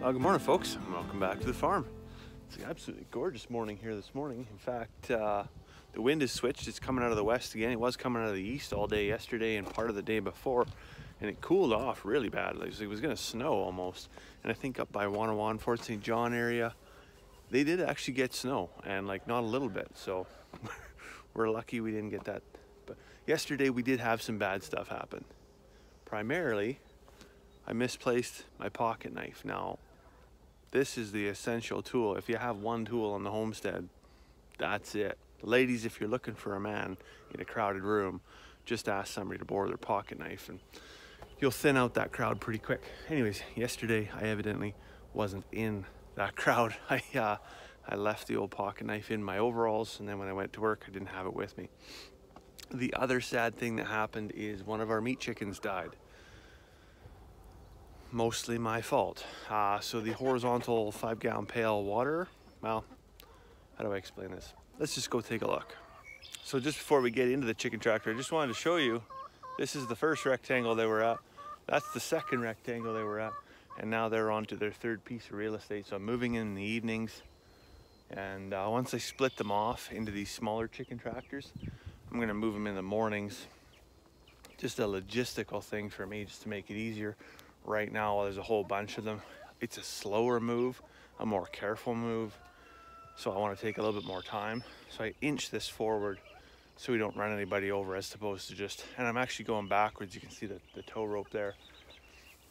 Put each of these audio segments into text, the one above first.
Good morning, folks, and welcome back to the farm. It's an absolutely gorgeous morning here this morning. In fact, the wind has switched. It's coming out of the west again. It was coming out of the east all day yesterday and part of the day before, and it cooled off really bad. Like it was going to snow almost. And I think up by Wannawan, Fort St. John area, they did actually get snow, and like not a little bit. So we're lucky we didn't get that. But yesterday we did have some bad stuff happen. Primarily, I misplaced my pocket knife. Now, this is the essential tool. If you have one tool on the homestead, that's it. Ladies, if you're looking for a man in a crowded room, just ask somebody to borrow their pocket knife and you'll thin out that crowd pretty quick. Anyways, yesterday I evidently wasn't in that crowd. I left the old pocket knife in my overalls, and then when I went to work, I didn't have it with me. The other sad thing that happened is one of our meat chickens died. Mostly my fault. So the horizontal 5-gallon pail of water, well, how do I explain this? Let's just go take a look. So just before we get into the chicken tractor, I just wanted to show you, this is the first rectangle they were at. That's the second rectangle they were at. And now they're on to their third piece of real estate. So I'm moving in the evenings. And once I split them off into these smaller chicken tractors, I'm gonna move them in the mornings. Just a logistical thing for me, just to make it easier. Right now, there's a whole bunch of them. It's a slower move, a more careful move. So I want to take a little bit more time. So I inch this forward so we don't run anybody over, as opposed to just, and I'm actually going backwards. You can see the tow rope there.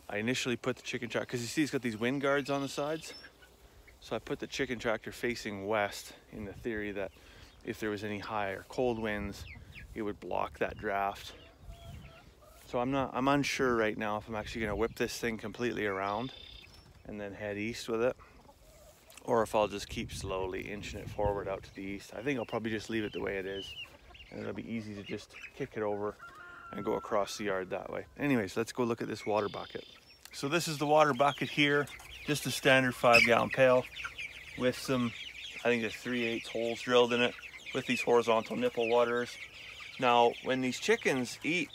I initially put the chicken tractor, because you see it's got these wind guards on the sides. So I put the chicken tractor facing west in the theory that if there was any high or cold winds, it would block that draft. So I'm unsure right now if I'm actually gonna whip this thing completely around and then head east with it, or if I'll just keep slowly inching it forward out to the east. I think I'll probably just leave it the way it is, and it'll be easy to just kick it over and go across the yard that way. Anyways, let's go look at this water bucket. So this is the water bucket here, just a standard 5-gallon pail with some, I think there's 3/8 holes drilled in it with these horizontal nipple waters. Now, when these chickens eat,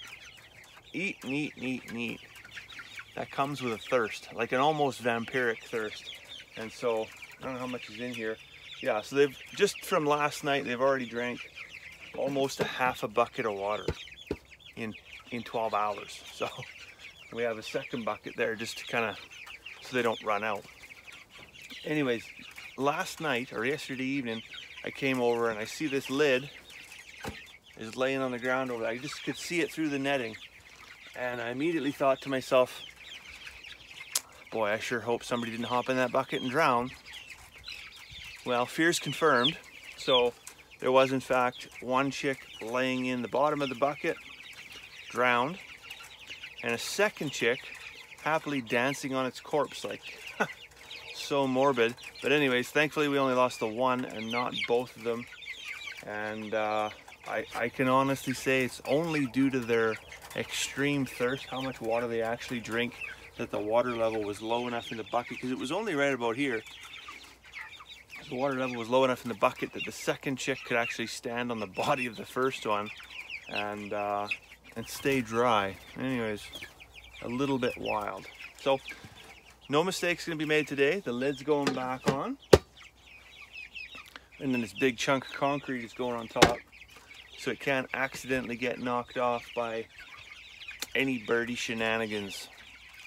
that comes with a thirst, like an almost vampiric thirst. And so I don't know how much is in here. Yeah, so they've just from last night, they've already drank almost a half a bucket of water in 12 hours. So we have a second bucket there just to kind of, so they don't run out. Anyways, last night or yesterday evening, I came over and I see this lid is laying on the ground over there. I just could see it through the netting. And I immediately thought to myself, boy, I sure hope somebody didn't hop in that bucket and drown. Well, fears confirmed. So there was in fact one chick laying in the bottom of the bucket, drowned, and a second chick happily dancing on its corpse, like so morbid. But anyways, thankfully we only lost the one and not both of them. And I can honestly say it's only due to their extreme thirst, how much water they actually drink, that the water level was low enough in the bucket, because it was only right about here. The water level was low enough in the bucket that the second chick could actually stand on the body of the first one and stay dry. Anyways, a little bit wild. So no mistakes gonna be made today. The lid's going back on, and then this big chunk of concrete is going on top, so it can't accidentally get knocked off by any birdie shenanigans.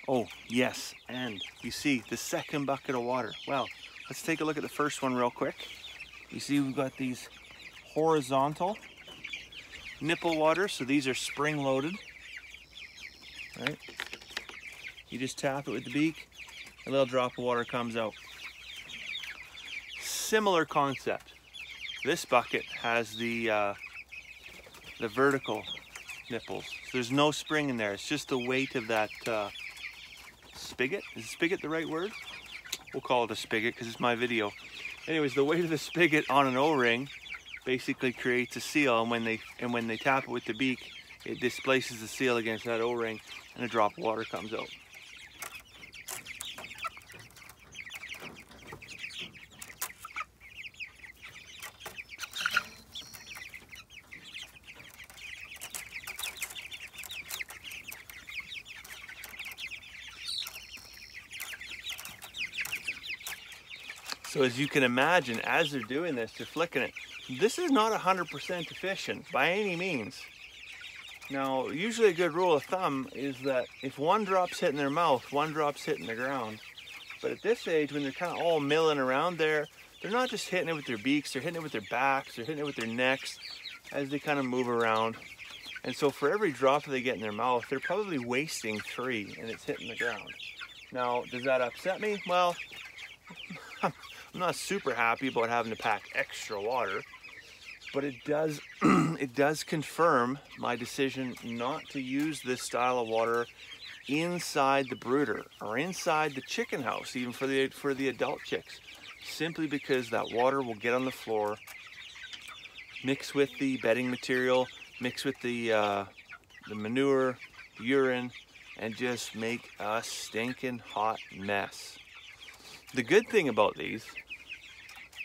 Oh yes, and you see the second bucket of water. Well, let's take a look at the first one real quick. You see we've got these horizontal nipple waters, so these are spring loaded, right? You just tap it with the beak, a little drop of water comes out. Similar concept. This bucket has the vertical nipples. So there's no spring in there. It's just the weight of that spigot. Is spigot the right word? We'll call it a spigot because it's my video. Anyways, the weight of the spigot on an O-ring basically creates a seal, and when they tap it with the beak, it displaces the seal against that O-ring, and a drop of water comes out. So as you can imagine, as they're doing this, they're flicking it. This is not 100% efficient by any means. Now, usually a good rule of thumb is that if one drop's hitting their mouth, one drop's hitting the ground. But at this age, when they're kind of all milling around there, they're not just hitting it with their beaks, they're hitting it with their backs, they're hitting it with their necks as they kind of move around. And so for every drop that they get in their mouth, they're probably wasting 3 and it's hitting the ground. Now, does that upset me? Well, I'm not super happy about having to pack extra water, but it does it does confirm my decision not to use this style of water inside the brooder or inside the chicken house, even for the adult chicks, simply because that water will get on the floor, mix with the bedding material, mix with the manure, the urine, and just make a stinking hot mess. The good thing about these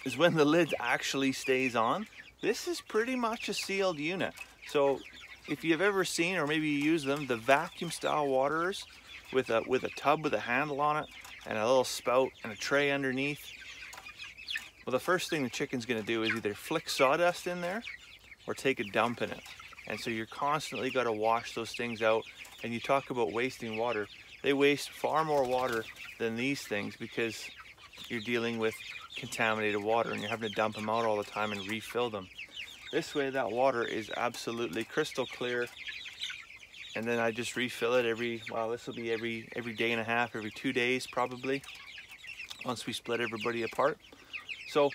is when the lid actually stays on, this is pretty much a sealed unit. So if you've ever seen, or maybe you use them, the vacuum style waterers with a tub with a handle on it and a little spout and a tray underneath, well, the first thing the chicken's gonna do is either flick sawdust in there or take a dump in it. And so you're constantly gotta wash those things out. And you talk about wasting water. They waste far more water than these things because you're dealing with contaminated water and you're having to dump them out all the time and refill them. This way, that water is absolutely crystal clear. And then I just refill it every, well, this will be every day and a half, every 2 days probably, once we split everybody apart. So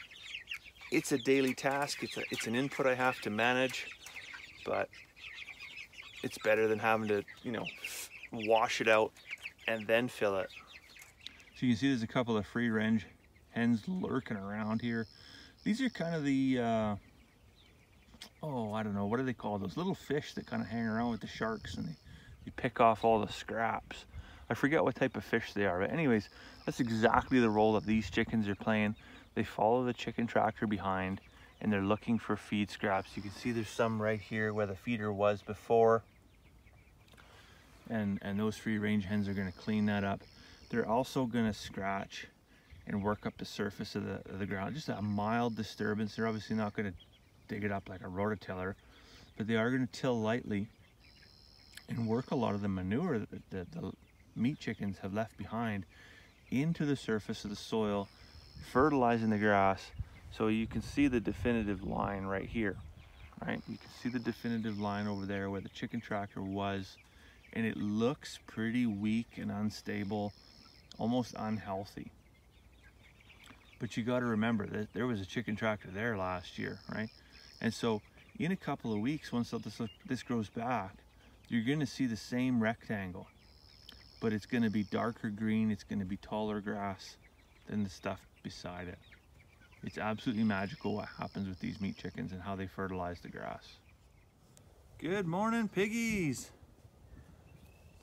it's a daily task. It's an input I have to manage, but it's better than having to, you know, wash it out and then fill it. So you can see there's a couple of free range hens lurking around here. These are kind of the, oh, I don't know, what do they call those little fish that kind of hang around with the sharks and they pick off all the scraps. I forget what type of fish they are, but anyways, that's exactly the role that these chickens are playing. They follow the chicken tractor behind and they're looking for feed scraps. You can see there's some right here where the feeder was before. And those free range hens are gonna clean that up. They're also gonna scratch and work up the surface of the ground. Just a mild disturbance. They're obviously not gonna dig it up like a rototiller, but they are gonna till lightly and work a lot of the manure that the meat chickens have left behind into the surface of the soil, fertilizing the grass. So you can see the definitive line right here, right? You can see the definitive line over there where the chicken tractor was, and it looks pretty weak and unstable, almost unhealthy. But you got to remember that there was a chicken tractor there last year, right? And so in a couple of weeks, once this grows back, you're going to see the same rectangle, but it's going to be darker green. It's going to be taller grass than the stuff beside it. It's absolutely magical what happens with these meat chickens and how they fertilize the grass. Good morning, piggies.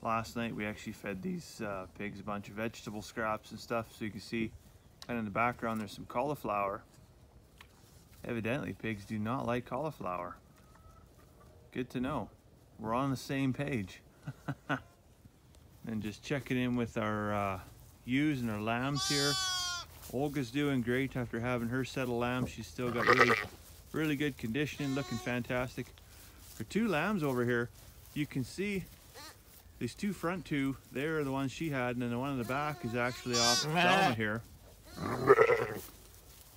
Last night we actually fed these pigs a bunch of vegetable scraps and stuff, so you can see kind of in the background there's some cauliflower. Evidently pigs do not like cauliflower. Good to know. We're on the same page. And just checking in with our ewes and our lambs here. Olga's doing great after having her set of lambs. She's still got really good conditioning, looking fantastic. For 2 lambs over here, you can see these 2 front 2, they're the ones she had, and then the one in the back is actually off Selma here.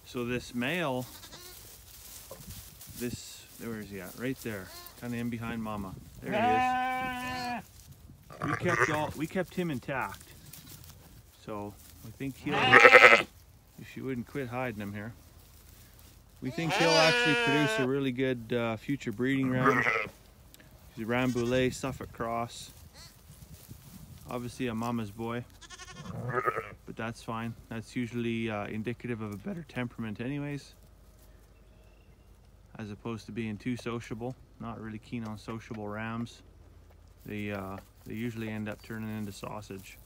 So this male, where is he at? Right there, kind of in behind Mama. There he is. We kept him intact. So I think he'll, if she wouldn't quit hiding him here, we think he'll actually produce a really good future breeding ram. He's a Rambouillet Suffolk cross. Obviously a mama's boy, but that's fine. That's usually indicative of a better temperament anyways, as opposed to being too sociable. Not really keen on sociable rams. They usually end up turning into sausage.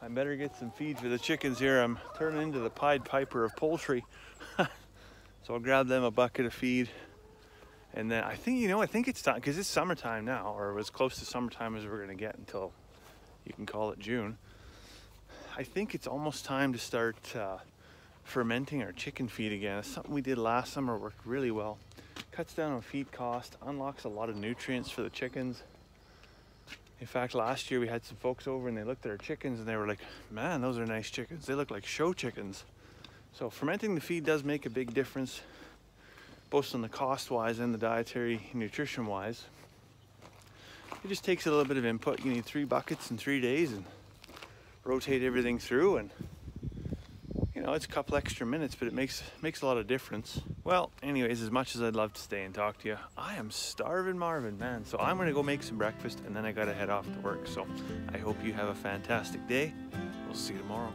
I better get some feed for the chickens here. I'm turning into the Pied Piper of poultry. So I'll grab them a bucket of feed. And then I think, I think it's time, because it's summertime now, or as close to summertime as we're gonna get until you can call it June. I think it's almost time to start fermenting our chicken feed again. It's something we did last summer, worked really well. Cuts down on feed cost, unlocks a lot of nutrients for the chickens. In fact, last year we had some folks over and they looked at our chickens and they were like, man, those are nice chickens. They look like show chickens. So fermenting the feed does make a big difference, both on the cost-wise and the dietary nutrition-wise. It just takes a little bit of input. You need 3 buckets in 3 days and rotate everything through, and you know, it's a couple extra minutes, but it makes a lot of difference. Well, anyways, as much as I'd love to stay and talk to you, I am starving Marvin, man. So I'm gonna go make some breakfast and then I gotta head off to work. So I hope you have a fantastic day. We'll see you tomorrow.